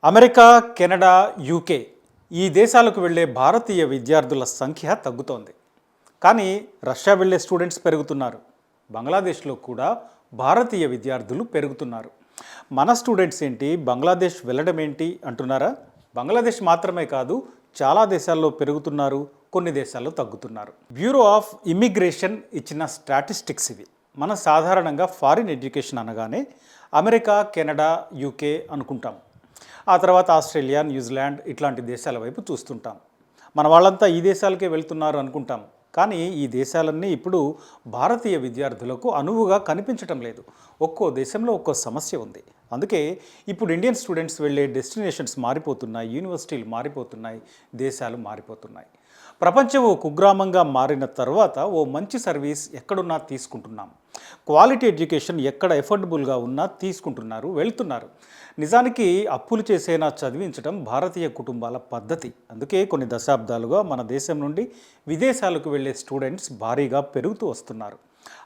America, Canada, UK ఈ దేశాలకు వెళ్ళే భారతీయ విద్యార్థుల సంఖ్య తగ్గుతోంది. కానీ రష్యా వెళ్ళే స్టూడెంట్స్ పెరుగుతున్నారు. బంగ్లాదేశ్లో కూడా భారతీయ విద్యార్థులు పెరుగుతున్నారు. మన స్టూడెంట్స్ ఏంటి, బంగ్లాదేశ్ వెళ్ళడం ఏంటి అంటున్నారా? బంగ్లాదేశ్ మాత్రమే కాదు, చాలా దేశాల్లో పెరుగుతున్నారు, కొన్ని దేశాల్లో తగ్గుతున్నారు. బ్యూరో ఆఫ్ ఇమ్మిగ్రేషన్ ఇచ్చిన స్టాటిస్టిక్స్ ఇవి. మనం సాధారణంగా ఫారిన్ ఎడ్యుకేషన్ అనగానే అమెరికా, కెనడా, యూకే అనుకుంటాం. ఆ తర్వాత ఆస్ట్రేలియా, న్యూజిలాండ్ ఇట్లాంటి దేశాల వైపు చూస్తుంటాం. మన వాళ్ళంతా ఈ దేశాలకే వెళ్తున్నారు అనుకుంటాం. కానీ ఈ దేశాలన్నీ ఇప్పుడు భారతీయ విద్యార్థులకు అనువుగా కనిపించటం లేదు. ఒక్కో దేశంలో ఒక్కో సమస్య ఉంది. అందుకే ఇప్పుడు ఇండియన్ స్టూడెంట్స్ వెళ్ళే డెస్టినేషన్స్ మారిపోతున్నాయి, యూనివర్సిటీలు మారిపోతున్నాయి, దేశాలు మారిపోతున్నాయి. ప్రపంచం ఓ కుగ్రామంగా మారిన తర్వాత ఓ మంచి సర్వీస్ ఎక్కడున్నా తీసుకుంటున్నాం. క్వాలిటీ ఎడ్యుకేషన్ ఎక్కడ ఎఫోర్డబుల్గా ఉన్నా తీసుకుంటున్నారు, వెళ్తున్నారు. నిజానికి అప్పులు చేసేనా చదివించడం భారతీయ కుటుంబాల పద్ధతి. అందుకే కొన్ని దశాబ్దాలుగా మన దేశం నుండి విదేశాలకు వెళ్ళే స్టూడెంట్స్ భారీగా పెరుగుతూ వస్తున్నారు.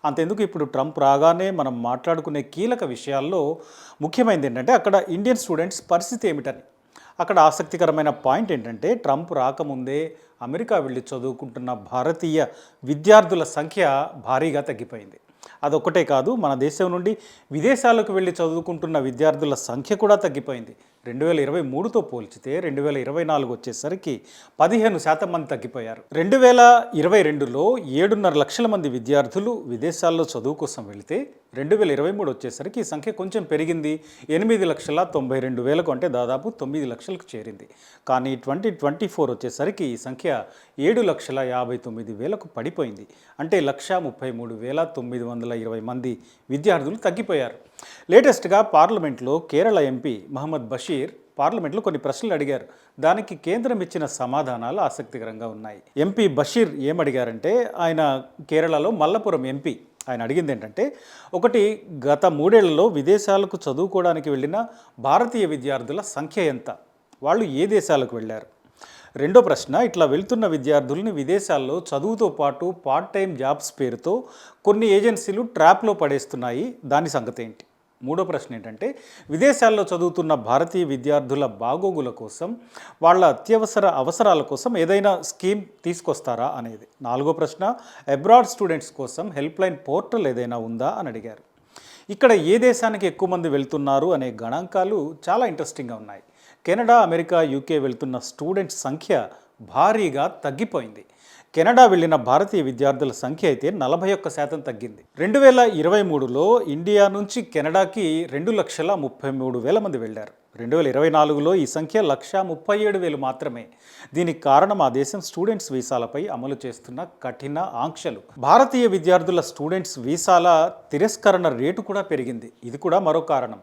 అంతెందుకు, ఇప్పుడు ట్రంప్ రాగానే మనం మాట్లాడుకునే కీలక విషయాల్లో ముఖ్యమైనది ఏంటంటే అక్కడ ఇండియన్ స్టూడెంట్స్ పరిస్థితి ఏమిటని. అక్కడ ఆసక్తికరమైన పాయింట్ ఏంటంటే ట్రంప్ రాకముందే అమెరికా వెళ్ళి చదువుకుంటున్న భారతీయ విద్యార్థుల సంఖ్య భారీగా తగ్గిపోయింది. అదొక్కటే కాదు, మన దేశం నుండి విదేశాలకు వెళ్ళి చదువుకుంటున్న విద్యార్థుల సంఖ్య కూడా తగ్గిపోయింది. 2023తో పోల్చితే 2024 వచ్చేసరికి 15% మంది తగ్గిపోయారు. 2022లో 7.5 లక్షల మంది విద్యార్థులు విదేశాల్లో చదువు కోసం వెళితే 2023 వచ్చేసరికి ఈ సంఖ్య కొంచెం పెరిగింది. 8,92,000 అంటే దాదాపు 9 లక్షలకు చేరింది. కానీ 2024 వచ్చేసరికి ఈ సంఖ్య 7,59,000 పడిపోయింది. అంటే 1,33,920 మంది విద్యార్థులు తగ్గిపోయారు. లేటెస్ట్గా పార్లమెంట్లో కేరళ ఎంపీ మహమ్మద్ బషీర్ పార్లమెంట్లో కొన్ని ప్రశ్నలు అడిగారు. దానికి కేంద్రం ఇచ్చిన సమాధానాలు ఆసక్తికరంగా ఉన్నాయి. ఎంపీ బషీర్ ఏమడిగారంటే, ఆయన కేరళలో మల్లపురం ఎంపీ, ఆయన అడిగింది ఏంటంటే, ఒకటి, గత 3 ఏళ్లలో విదేశాలకు చదువుకోవడానికి వెళ్ళిన భారతీయ విద్యార్థుల సంఖ్య ఎంత, వాళ్ళు ఏ దేశాలకు వెళ్ళారు. రెండో ప్రశ్న, ఇట్లా వెళ్తున్న విద్యార్థుల్ని విదేశాల్లో చదువుతో పాటు పార్ట్ టైం జాబ్స్ పేరుతో కొన్ని ఏజెన్సీలు ట్రాప్లో పడేస్తున్నాయి, దాని సంగతి ఏంటి. మూడో ప్రశ్న ఏంటంటే, విదేశాల్లో చదువుతున్న భారతీయ విద్యార్థుల బాగోగుల కోసం, వాళ్ళ అత్యవసర అవసరాల కోసం ఏదైనా స్కీమ్ తీసుకొస్తారా అనేది. నాలుగో ప్రశ్న, అబ్రాడ్ స్టూడెంట్స్ కోసం హెల్ప్ లైన్ పోర్టల్ ఏదైనా ఉందా అని అడిగారు. ఇక్కడ ఏ దేశానికి ఎక్కువ మంది వెళ్తున్నారు అనే గణాంకాలు చాలా ఇంట్రెస్టింగ్గా ఉన్నాయి. కెనడా, అమెరికా, యూకే వెళ్తున్న స్టూడెంట్స్ సంఖ్య భారీగా తగ్గిపోయింది. కెనడా వెళ్ళిన భారతీయ విద్యార్థుల సంఖ్య అయితే 41% తగ్గింది. 2023లో ఇండియా నుంచి కెనడాకి 2,33,000 మంది వెళ్ళారు. 2024లో ఈ సంఖ్య 1,37,000 మాత్రమే. దీనికి కారణం ఆ దేశం స్టూడెంట్స్ వీసాలపై అమలు చేస్తున్న కఠిన ఆంక్షలు. భారతీయ విద్యార్థుల స్టూడెంట్స్ వీసాల తిరస్కరణ రేటు కూడా పెరిగింది. ఇది కూడా మరో కారణం.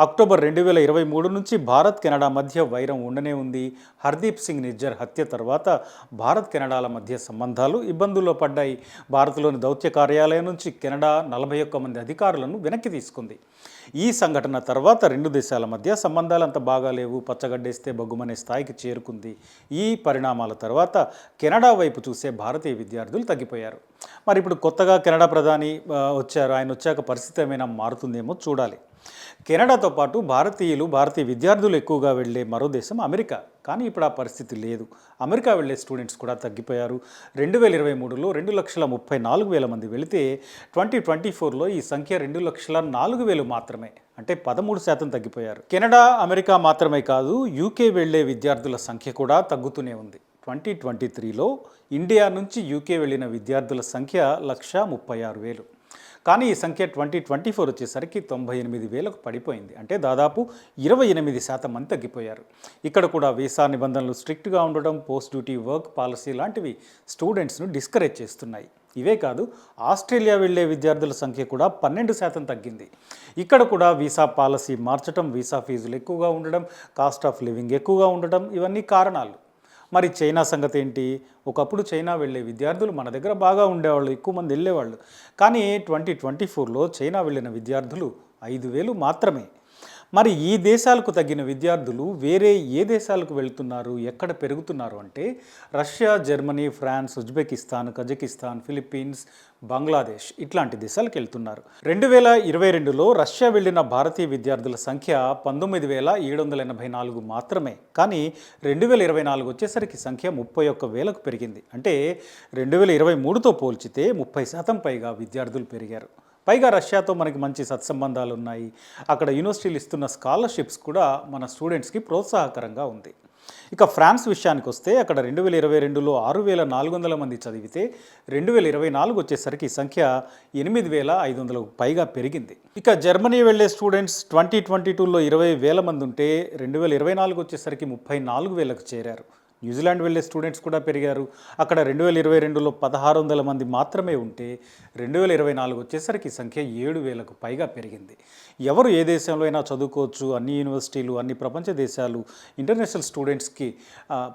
అక్టోబర్ 2023 నుంచి భారత్, కెనడా మధ్య వైరం ఉండనే ఉంది. హర్దీప్ సింగ్ నిజ్జర్ హత్య తర్వాత భారత్, కెనడాల మధ్య సంబంధాలు ఇబ్బందుల్లో పడ్డాయి. భారత్లోని దౌత్య కార్యాలయం నుంచి కెనడా 41 మంది అధికారులను వెనక్కి తీసుకుంది. ఈ సంఘటన తర్వాత రెండు దేశాల మధ్య సంబంధాలు అంత బాగాలేవు, పచ్చగడ్డేస్తే బగ్గుమనే స్థాయికి చేరుకుంది. ఈ పరిణామాల తర్వాత కెనడా వైపు చూసే భారతీయ విద్యార్థులు తగ్గిపోయారు. మరి ఇప్పుడు కొత్తగా కెనడా ప్రధాని వచ్చారు. ఆయన వచ్చాక పరిస్థితి ఏమైనా మారుతుందేమో చూడాలి. కెనడాతో పాటు భారతీయ విద్యార్థులు ఎక్కువగా వెళ్ళే మరో దేశం అమెరికా. కానీ ఇప్పుడు ఆ పరిస్థితి లేదు. అమెరికా వెళ్ళే స్టూడెంట్స్ కూడా తగ్గిపోయారు. 2023లో 2,34,000 మంది వెళితే 2024లో ఈ సంఖ్య 2,04,000 మాత్రమే. అంటే 13% తగ్గిపోయారు. కెనడా, అమెరికా మాత్రమే కాదు, యూకే వెళ్ళే విద్యార్థుల సంఖ్య కూడా తగ్గుతూనే ఉంది. 2023లో ఇండియా నుంచి యూకే వెళ్ళిన విద్యార్థుల సంఖ్య 1,36,000. కానీ ఈ సంఖ్య 2024 వచ్చేసరికి 98,000కు పడిపోయింది. అంటే దాదాపు 28% మంది తగ్గిపోయారు. ఇక్కడ కూడా వీసా నిబంధనలు స్ట్రిక్ట్గా ఉండడం, పోస్ట్ డ్యూటీ వర్క్ పాలసీ లాంటివి స్టూడెంట్స్ను డిస్కరేజ్ చేస్తున్నాయి. ఇవే కాదు, ఆస్ట్రేలియా వెళ్ళే విద్యార్థుల సంఖ్య కూడా 12% తగ్గింది. ఇక్కడ కూడా వీసా పాలసీ మార్చడం, వీసా ఫీజులు ఎక్కువగా ఉండడం, కాస్ట్ ఆఫ్ లివింగ్ ఎక్కువగా ఉండడం, ఇవన్నీ కారణాలు. మరి చైనా సంగతి ఏంటి? ఒకప్పుడు చైనా వెళ్ళే విద్యార్థులు మన దగ్గర బాగా ఉండేవాళ్ళు, ఎక్కువ మంది వెళ్ళేవాళ్ళు. కానీ 2024లో చైనా వెళ్ళిన విద్యార్థులు 5,000 మాత్రమే. మరి ఈ దేశాలకు తగ్గిన విద్యార్థులు వేరే ఏ దేశాలకు వెళ్తున్నారు, ఎక్కడ పెరుగుతున్నారు అంటే Russia, Germany, France, Uzbekistan, Kazakhstan, Philippines, Bangladesh ఇట్లాంటి దేశాలకు వెళ్తున్నారు. 2022లో రష్యా వెళ్ళిన భారతీయ విద్యార్థుల సంఖ్య 19,784 మాత్రమే. కానీ 2024 వచ్చేసరికి సంఖ్య 31,000కు పెరిగింది. అంటే 2023తో పోల్చితే 30% పైగా విద్యార్థులు పెరిగారు. పైగా రష్యాతో మనకి మంచి సత్సంబంధాలు ఉన్నాయి. అక్కడ యూనివర్సిటీలు ఇస్తున్న స్కాలర్షిప్స్ కూడా మన స్టూడెంట్స్కి ప్రోత్సాహకరంగా ఉంది. ఇక ఫ్రాన్స్ విషయానికి వస్తే అక్కడ 2022లో 6,400 మంది చదివితే 2024 వచ్చేసరికి ఈ సంఖ్య 8,500కు పైగా పెరిగింది. ఇక జర్మనీ వెళ్ళే స్టూడెంట్స్ 2022లో 20,000 మంది ఉంటే 2024 వచ్చేసరికి 34,000కు చేరారు. న్యూజిలాండ్ వెళ్ళే స్టూడెంట్స్ కూడా పెరిగారు. అక్కడ 2022లో 1,600 మంది మాత్రమే ఉంటే 2024 వచ్చేసరికి సంఖ్య 7,000కు పైగా పెరిగింది. ఎవరు ఏ దేశంలో అయినా చదువుకోవచ్చు. అన్ని యూనివర్సిటీలు, అన్ని ప్రపంచ దేశాలు ఇంటర్నేషనల్ స్టూడెంట్స్కి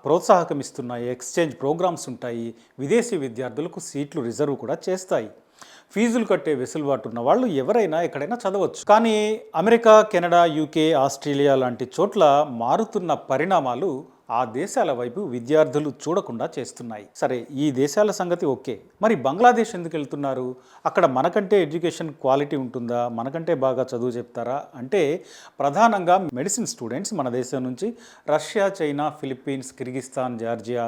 ప్రోత్సాహకం ఇస్తున్నాయి. ఎక్స్చేంజ్ ప్రోగ్రామ్స్ ఉంటాయి. విదేశీ విద్యార్థులకు సీట్లు రిజర్వ్ కూడా చేస్తాయి. ఫీజులు కట్టే వెసులుబాటు ఉన్న వాళ్ళు ఎవరైనా ఎక్కడైనా చదవచ్చు. కానీ అమెరికా, కెనడా, యూకే, ఆస్ట్రేలియా లాంటి చోట్ల మారుతున్న పరిణామాలు ఆ దేశాల వైపు విద్యార్థులు చూడకుండా చేస్తున్నాయి. సరే, ఈ దేశాల సంగతి ఓకే. మరి బంగ్లాదేశ్ ఎందుకు వెళ్తున్నారు? అక్కడ మనకంటే ఎడ్యుకేషన్ క్వాలిటీ ఉంటుందా? మనకంటే బాగా చదువు చెప్తారా అంటే ప్రధానంగా మెడిసిన్ స్టూడెంట్స్ మన దేశం నుంచి Russia, China, Philippines, Kyrgyzstan, Georgia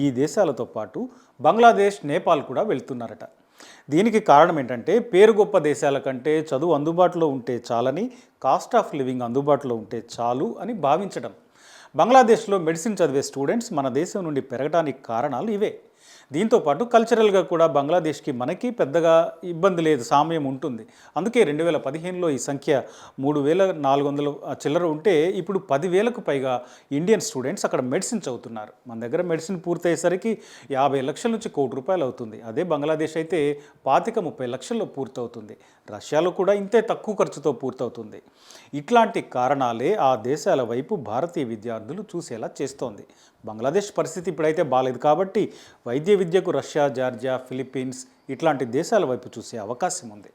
ఈ దేశాలతో పాటు బంగ్లాదేశ్, నేపాల్ కూడా వెళ్తున్నారట. దీనికి కారణం ఏంటంటే పేరు గొప్ప దేశాల కంటే చదువు అందుబాటులో ఉంటే చాలని, కాస్ట్ ఆఫ్ లివింగ్ అందుబాటులో ఉంటే చాలు అని భావించడం. బంగ్లాదేశ్లో మెడిసిన్ చదివే స్టూడెంట్స్ మన దేశం నుండి పెరగడానికి కారణాలు ఇవే. దీంతోపాటు కల్చరల్గా కూడా బంగ్లాదేశ్కి మనకి పెద్దగా ఇబ్బంది లేదు, సామ్యం ఉంటుంది. అందుకే 2015లో ఈ సంఖ్య 3,400 చిల్లర ఉంటే ఇప్పుడు 10,000కు పైగా ఇండియన్ స్టూడెంట్స్ అక్కడ మెడిసిన్ చదువుతున్నారు. మన దగ్గర మెడిసిన్ పూర్తయ్యేసరికి 50 లక్షల నుంచి ₹1,00,00,000 అవుతుంది. అదే బంగ్లాదేశ్ అయితే 25-30 లక్షల్లో పూర్తవుతుంది. రష్యాలో కూడా ఇంతే తక్కువ ఖర్చుతో పూర్తవుతుంది. ఇట్లాంటి కారణాలే ఆ దేశాల వైపు భారతీయ విద్యార్థులు చూసేలా చేస్తోంది. బంగ్లాదేశ్ పరిస్థితి ఇప్పుడైతే బాలేదు కాబట్టి వైద్య విద్యకు రష్యా, జార్జియా, ఫిలిప్పీన్స్ ఇట్లాంటి దేశాల వైపు చూసే అవకాశం ఉంది.